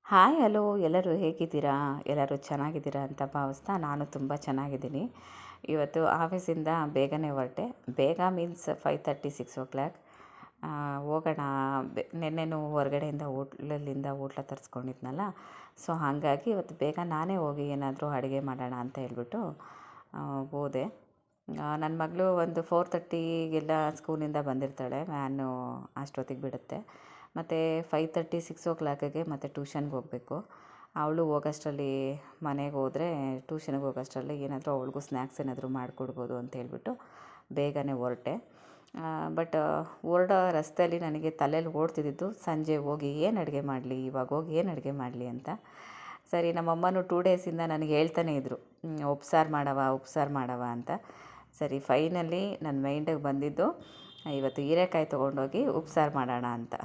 Hi hello ಎಲ್ಲರೂ ಹೇಗಿದ್ದೀರಾ? ಎಲ್ಲರೂ ಚೆನ್ನಾಗಿದ್ದೀರಾ ಅಂತ ಭಾವಿಸ್ತಾ ನಾನು ತುಂಬ ಚೆನ್ನಾಗಿದ್ದೀನಿ. ಇವತ್ತು ಆಫೀಸಿಂದ ಬೇಗನೆ ಹೊರಟೆ. ಬೇಗ ಮೀನ್ಸ್ 5:30 6 ಹೋಗೋಣ. ನಿನ್ನೆನೂ ಹೊರಗಡೆಯಿಂದ ಹೋಟ್ಲ ತರಿಸ್ಕೊಂಡಿದ್ನಲ್ಲ, ಸೊ ಹಾಗಾಗಿ ಇವತ್ತು ಬೇಗ ನಾನೇ ಹೋಗಿ ಏನಾದರೂ ಅಡುಗೆ ಮಾಡೋಣ ಅಂತ ಹೇಳ್ಬಿಟ್ಟು ಹೋದೆ. ನನ್ನ ಮಗಳು ಒಂದು 4:30ಗೆಲ್ಲ ಸ್ಕೂಲಿಂದ ಬಂದಿರ್ತಾಳೆ. ವ್ಯಾನು ಅಷ್ಟೊತ್ತಿಗೆ ಬಿಡುತ್ತೆ. ಮತ್ತು 5:30 6 ಮತ್ತು ಟ್ಯೂಷನ್ಗೆ ಹೋಗಬೇಕು. ಅವಳು ಹೋಗೋಷ್ಟರಲ್ಲಿ ಮನೆಗೆ ಹೋದರೆ ಟ್ಯೂಷನ್ಗೆ ಹೋಗೋಷ್ಟರಲ್ಲಿ ಏನಾದರೂ ಅವಳಿಗೂ ಸ್ನ್ಯಾಕ್ಸ್ ಏನಾದರೂ ಮಾಡಿಕೊಡ್ಬೋದು ಅಂತ ಹೇಳ್ಬಿಟ್ಟು ಬೇಗನೆ ಹೊರಟೆ. ಬಟ್ ಹೊರಡೋ ರಸ್ತೆಯಲ್ಲಿ ನನಗೆ ತಲೆಯಲ್ಲಿ ಓಡ್ತಿದ್ದಿದ್ದು ಸಂಜೆ ಹೋಗಿ ಏನು ಅಡುಗೆ ಮಾಡಲಿ, ಇವಾಗ ಹೋಗಿ ಏನು ಅಡುಗೆ ಮಾಡಲಿ ಅಂತ. ಸರಿ, ನಮ್ಮಮ್ಮನೂ 2 ಡೇಸಿಂದ ನನಗೆ ಹೇಳ್ತಾನೆ ಇದ್ದರು, ಉಪ್ಸಾರು ಮಾಡವ ಅಂತ. ಸರಿ, ಫೈನಲಿ ನನ್ನ ಮೈಂಡಿಗೆ ಬಂದಿದ್ದು ಇವತ್ತು ಹೀರೆಕಾಯಿ ತೊಗೊಂಡೋಗಿ ಉಪ್ಸಾರು ಮಾಡೋಣ ಅಂತ.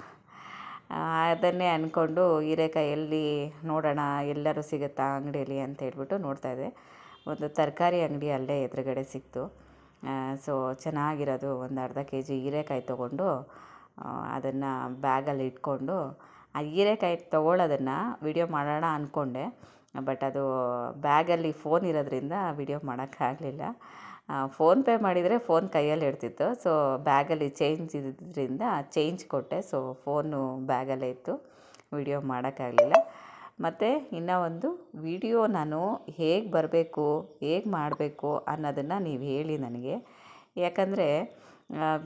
ಅದನ್ನೇ ಅಂದ್ಕೊಂಡು ಹೀರೆಕಾಯಿ ಎಲ್ಲಿ ನೋಡೋಣ, ಎಲ್ಲರೂ ಸಿಗುತ್ತಾ ಅಂಗಡಿಯಲ್ಲಿ ಅಂತ ಹೇಳ್ಬಿಟ್ಟು ನೋಡ್ತಾಯಿದ್ದೆ. ಒಂದು ತರಕಾರಿ ಅಂಗಡಿ ಅಲ್ಲೇ ಎದುರುಗಡೆ ಸಿಕ್ತು. ಸೊ ಚೆನ್ನಾಗಿರೋದು ಒಂದು ಅರ್ಧ ಕೆಜಿ ಹೀರೆಕಾಯಿ ತೊಗೊಂಡು ಅದನ್ನು ಬ್ಯಾಗಲ್ಲಿ ಇಟ್ಕೊಂಡು ಆ ಹೀರೆಕಾಯಿ ತೊಗೊಳ್ಳೋದನ್ನು ವಿಡಿಯೋ ಮಾಡೋಣ ಅಂದ್ಕೊಂಡೆ. ಬಟ್ ಅದು ಬ್ಯಾಗಲ್ಲಿ ಫೋನ್ ಇರೋದ್ರಿಂದ ವಿಡಿಯೋ ಮಾಡೋಕ್ಕಾಗಲಿಲ್ಲ. ಫೋನ್ಪೇ ಮಾಡಿದರೆ ಫೋನ್ ಕೈಯಲ್ಲಿ ಇರ್ತಿತ್ತು. ಸೊ ಬ್ಯಾಗಲ್ಲಿ ಚೇಂಜ್ ಇದ್ದಿದ್ದರಿಂದ ಚೇಂಜ್ ಕೊಟ್ಟೆ. ಸೊ ಫೋನು ಬ್ಯಾಗಲ್ಲೇ ಇತ್ತು, ವಿಡಿಯೋ ಮಾಡೋಕ್ಕಾಗಲಿಲ್ಲ. ಮತ್ತು ಇನ್ನೂ ಒಂದು ವಿಡಿಯೋ ನಾನು ಹೇಗೆ ಬರಬೇಕು, ಹೇಗೆ ಮಾಡಬೇಕು ಅನ್ನೋದನ್ನು ನೀವು ಹೇಳಿ ನನಗೆ. ಯಾಕಂದರೆ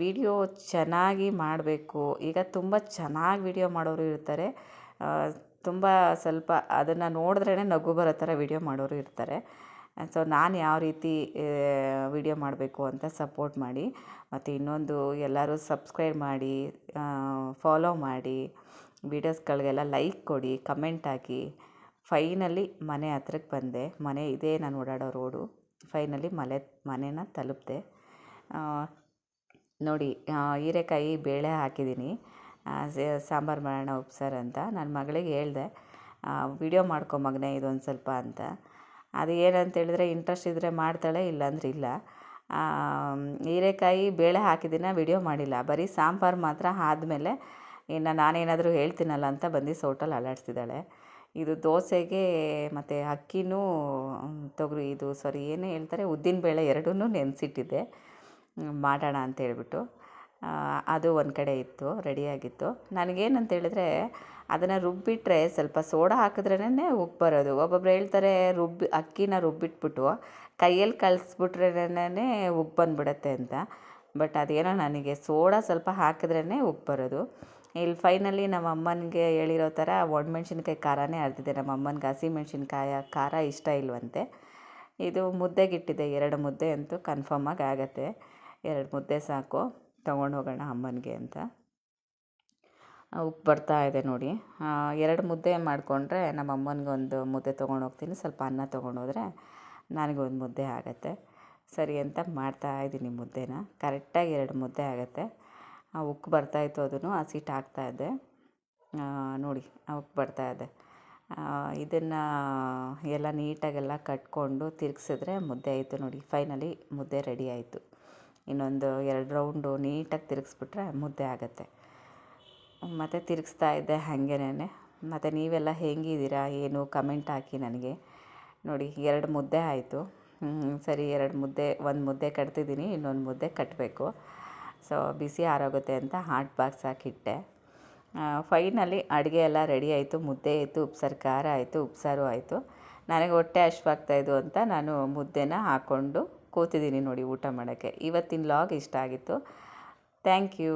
ವಿಡಿಯೋ ಚೆನ್ನಾಗಿ ಮಾಡಬೇಕು. ಈಗ ತುಂಬ ಚೆನ್ನಾಗಿ ವಿಡಿಯೋ ಮಾಡೋರು ಇರ್ತಾರೆ, ತುಂಬ ಸ್ವಲ್ಪ ಅದನ್ನು ನೋಡಿದ್ರೇ ನಗು ಬರೋ ಥರ ವಿಡಿಯೋ ಮಾಡೋರು ಇರ್ತಾರೆ. ಸೊ ನಾನು ಯಾವ ರೀತಿ ವಿಡಿಯೋ ಮಾಡಬೇಕು ಅಂತ ಸಪೋರ್ಟ್ ಮಾಡಿ. ಮತ್ತು ಇನ್ನೊಂದು, ಎಲ್ಲರೂ ಸಬ್ಸ್ಕ್ರೈಬ್ ಮಾಡಿ, ಫಾಲೋ ಮಾಡಿ, ವೀಡಿಯೋಸ್ಗಳಿಗೆಲ್ಲ ಲೈಕ್ ಕೊಡಿ, ಕಮೆಂಟ್ ಹಾಕಿ. ಫೈನಲಿ ಮನೆ ಹತ್ರಕ್ಕೆ ಬಂದೆ. ಮನೆ ಇದೇ, ನಾನು ಓಡಾಡೋ ರೋಡು. ಫೈನಲಿ ಮನೇನ ತಲುಪಿದೆ. ನೋಡಿ, ಹೀರೆಕಾಯಿ ಬೇಳೆ ಹಾಕಿದ್ದೀನಿ. ಸಾಂಬಾರು ಮಾಡೋಣ ಉಪ್ಸಾರು ಅಂತ. ನನ್ನ ಮಗಳಿಗೆ ಹೇಳಿದೆ, ವಿಡಿಯೋ ಮಾಡ್ಕೊ ಮಗನೇ ಇದೊಂದು ಸ್ವಲ್ಪ ಅಂತ. ಅದು ಏನಂತೇಳಿದ್ರೆ ಇಂಟ್ರೆಸ್ಟ್ ಇದ್ದರೆ ಮಾಡ್ತಾಳೆ, ಇಲ್ಲಾಂದ್ರೆ ಇಲ್ಲ. ಹೀರೆಕಾಯಿ ಬೇಳೆ ಹಾಕಿದ್ದೀನ, ವಿಡಿಯೋ ಮಾಡಿಲ್ಲ. ಬರೀ ಸಾಂಬಾರು ಮಾತ್ರ ಆದಮೇಲೆ ಇನ್ನು ನಾನೇನಾದರೂ ಹೇಳ್ತೀನಲ್ಲ ಅಂತ ಬಂದು ಸೌಟಲ್ಲಿ ಅಲ್ಲಾಡಿಸ್ತಿದ್ದಾಳೆ. ಇದು ದೋಸೆಗೆ ಮತ್ತು ಅಕ್ಕಿನೂ ಏನು ಹೇಳ್ತಾರೆ, ಉದ್ದಿನಬೇಳೆ ಎರಡನ್ನೂ ನೆನೆಸಿಟ್ಟಿದ್ದೆ ಮಾಡೋಣ ಅಂತ ಹೇಳ್ಬಿಟ್ಟು. ಅದು ಒಂದು ಕಡೆ ಇತ್ತು, ರೆಡಿಯಾಗಿತ್ತು. ನನಗೇನಂತೇಳಿದ್ರೆ ಅದನ್ನು ರುಬ್ಬಿಟ್ರೆ ಸ್ವಲ್ಪ ಸೋಡಾ ಹಾಕಿದ್ರೇ ಉಪ್ಪು ಬರೋದು. ಒಬ್ಬೊಬ್ರು ಹೇಳ್ತಾರೆ ಅಕ್ಕಿನ ರುಬ್ಬಿಟ್ಬಿಟ್ಟು ಕೈಯಲ್ಲಿ ಕಳಿಸ್ಬಿಟ್ರೇನೇ ಉಪ್ಪು ಬಂದುಬಿಡತ್ತೆ ಅಂತ. ಬಟ್ ಅದೇನೋ ನನಗೆ ಸೋಡಾ ಸ್ವಲ್ಪ ಹಾಕಿದ್ರೇ ಉಪ್ಪು ಬರೋದು. ಇಲ್ಲಿ ಫೈನಲಿ ನಮ್ಮ ಅಮ್ಮನಿಗೆ ಹೇಳಿರೋ ಥರ ಒಣಮೆಣ್ಸಿನ್ಕಾಯಿ ಖಾರನೇ ಅರ್ದಿದೆ. ನಮ್ಮ ಅಮ್ಮನಿಗೆ ಹಸಿಮೆಣ್ಸಿನ್ಕಾಯಿ ಖಾರ ಇಷ್ಟ ಇಲ್ವಂತೆ. ಇದು ಮುದ್ದೆಗಿಟ್ಟಿದೆ, 2 ಮುದ್ದೆ ಅಂತೂ ಕನ್ಫರ್ಮಾಗಿ ಆಗುತ್ತೆ. 2 ಮುದ್ದೆ ಸಾಕು, ತೊಗೊಂಡು ಹೋಗೋಣ ಅಮ್ಮನಿಗೆ ಅಂತ. ಉಪ್ಪು ಬರ್ತಾ ಇದೆ ನೋಡಿ. 2 ಮುದ್ದೆ ಮಾಡಿಕೊಂಡ್ರೆ ನಮ್ಮ ಅಮ್ಮನಿಗೊಂದು ಮುದ್ದೆ ತೊಗೊಂಡು ಹೋಗ್ತೀನಿ, ಸ್ವಲ್ಪ ಅನ್ನ ತೊಗೊಂಡೋದ್ರೆ ನನಗೊಂದು ಮುದ್ದೆ ಆಗುತ್ತೆ. ಸರಿ ಅಂತ ಮಾಡ್ತಾಯಿದ್ದೀನಿ ಮುದ್ದೆನ. ಕರೆಕ್ಟಾಗಿ 2 ಮುದ್ದೆ ಆಗುತ್ತೆ. ಉಪ್ಪು ಬರ್ತಾಯಿತ್ತು, ಅದನ್ನು ಹಸಿಟ್ಟು ಹಾಕ್ತಾಯಿದ್ದೆ. ನೋಡಿ, ಉಪ್ಪು ಬರ್ತಾಯಿದೆ. ಇದನ್ನು ಎಲ್ಲ ನೀಟಾಗೆಲ್ಲ ಕಟ್ಕೊಂಡು ತಿರುಗಿಸಿದ್ರೆ ಮುದ್ದೆ ಆಯಿತು ನೋಡಿ. ಫೈನಲಿ ಮುದ್ದೆ ರೆಡಿ ಆಯಿತು. ಇನ್ನೊಂದು 2 ರೌಂಡು ನೀಟಾಗಿ ತಿರುಗಿಸ್ಬಿಟ್ರೆ ಮುದ್ದೆ ಆಗುತ್ತೆ. ಮತ್ತು ತಿರುಗಿಸ್ತಾ ಇದ್ದೆ ಹಾಗೇನೆ. ಮತ್ತು ನೀವೆಲ್ಲ ಹೇಗಿದ್ದೀರಾ ಏನು ಕಮೆಂಟ್ ಹಾಕಿ ನನಗೆ. ನೋಡಿ, 2 ಮುದ್ದೆ ಆಯಿತು. ಸರಿ, 2 ಮುದ್ದೆ, 1 ಮುದ್ದೆ ಕಟ್ತಿದ್ದೀನಿ, ಇನ್ನೊಂದು ಮುದ್ದೆ ಕಟ್ಟಬೇಕು. ಸೊ ಬಿಸಿ ಆರೋಗುತ್ತೆ ಅಂತ ಹಾಟ್ ಬಾಕ್ಸ್ ಹಾಕಿಟ್ಟೆ. ಫೈನಲಿ ಅಡುಗೆ ಎಲ್ಲ ರೆಡಿ ಆಯಿತು. ಮುದ್ದೆ ಆಯಿತು, ಉಪ್ಸಾರು ಖಾರ ಆಯಿತು, ಉಪ್ಸಾರು ಆಯಿತು. ನನಗೆ ಹೊಟ್ಟೆ ಹಶ್ವಾಗ್ತಾಯಿದ್ದು ಅಂತ ನಾನು ಮುದ್ದೆನ ಹಾಕ್ಕೊಂಡು ಕೂತಿದ್ದೀನಿ ನೋಡಿ ಊಟ ಮಾಡೋಕ್ಕೆ. ಇವತ್ತಿನ ವ್ಲಾಗ್ ಇಷ್ಟ ಆಗಿತ್ತು. Thank you.